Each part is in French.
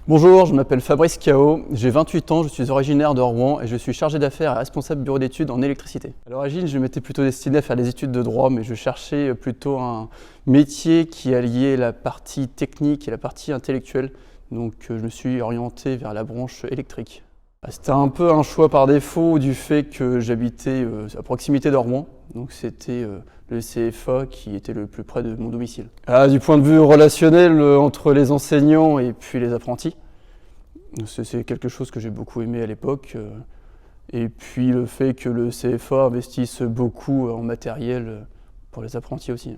Bonjour, je m'appelle Fabrice Cao, j'ai 28 ans, je suis originaire de Rouen et je suis chargé d'affaires et responsable bureau d'études en électricité. À l'origine, je m'étais plutôt destiné à faire des études de droit, mais je cherchais plutôt un métier qui alliait la partie technique et la partie intellectuelle. Donc je me suis orienté vers la branche électrique. C'était un peu un choix par défaut du fait que j'habitais à proximité de Rouen, donc c'était le CFA qui était le plus près de mon domicile. Du point de vue relationnel entre les enseignants et puis les apprentis, c'est quelque chose que j'ai beaucoup aimé à l'époque. Et puis le fait que le CFA investisse beaucoup en matériel pour les apprentis aussi.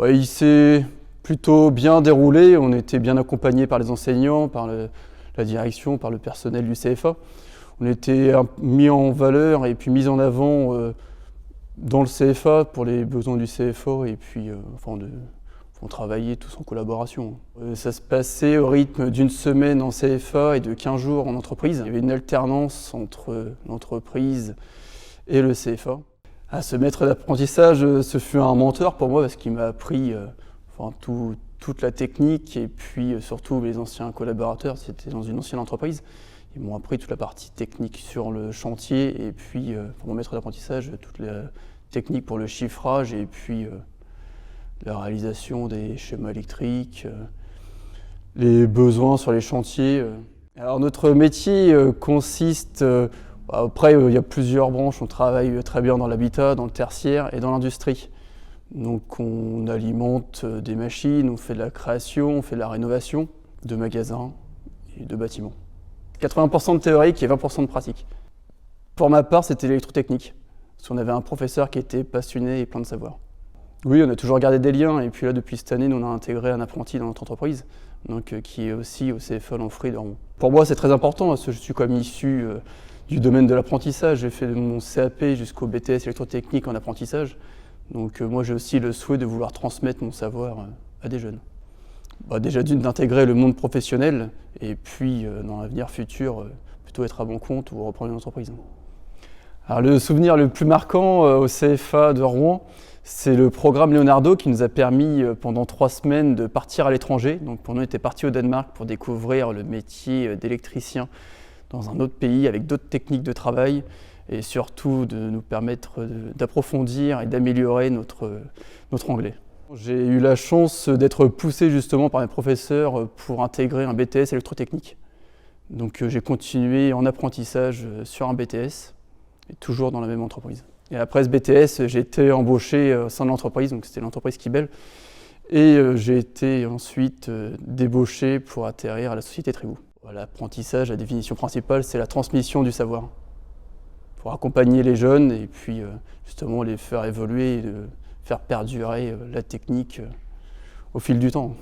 Il s'est plutôt bien déroulé, on était bien accompagnés par les enseignants, par la direction, par le personnel du CFA. On était mis en valeur et puis mis en avant dans le CFA pour les besoins du CFA et puis on travaillait tous en collaboration. Ça se passait au rythme d'une semaine en CFA et de 15 jours en entreprise. Il y avait une alternance entre l'entreprise et le CFA. Ce maître d'apprentissage, ce fut un mentor pour moi parce qu'il m'a appris toute la technique et puis surtout les anciens collaborateurs, c'était dans une ancienne entreprise. Ils m'ont appris toute la partie technique sur le chantier et puis pour mon maître d'apprentissage, toute la technique pour le chiffrage et puis la réalisation des schémas électriques, les besoins sur les chantiers. Alors notre métier consiste, après il y a plusieurs branches, on travaille très bien dans l'habitat, dans le tertiaire et dans l'industrie. Donc on alimente des machines, on fait de la création, on fait de la rénovation de magasins et de bâtiments. 80% de théorique et 20% de pratique. Pour ma part, c'était l'électrotechnique, parce qu'on avait un professeur qui était passionné et plein de savoir. Oui, on a toujours gardé des liens, et puis là, depuis cette année, nous, on a intégré un apprenti dans notre entreprise, qui est aussi au CFA Lanfray de Rouen. Pour moi, c'est très important, parce que je suis comme issu du domaine de l'apprentissage. J'ai fait mon CAP jusqu'au BTS électrotechnique en apprentissage. Donc moi, j'ai aussi le souhait de vouloir transmettre mon savoir à des jeunes. Déjà d'intégrer le monde professionnel, et puis dans l'avenir futur, plutôt être à bon compte ou reprendre une entreprise. Alors, le souvenir le plus marquant au CFA de Rouen, c'est le programme Leonardo qui nous a permis pendant 3 semaines de partir à l'étranger. Donc pour nous, on était partis au Danemark pour découvrir le métier d'électricien dans un autre pays avec d'autres techniques de travail et surtout de nous permettre d'approfondir et d'améliorer notre anglais. J'ai eu la chance d'être poussé justement par mes professeurs pour intégrer un BTS électrotechnique. Donc j'ai continué en apprentissage sur un BTS et toujours dans la même entreprise. Et après ce BTS, j'ai été embauché au sein de l'entreprise, donc c'était l'entreprise Kibel. Et j'ai été ensuite débauché pour atterrir à la société Tribou. L'apprentissage, la définition principale, c'est la transmission du savoir. Pour accompagner les jeunes et puis justement les faire évoluer et faire perdurer la technique au fil du temps.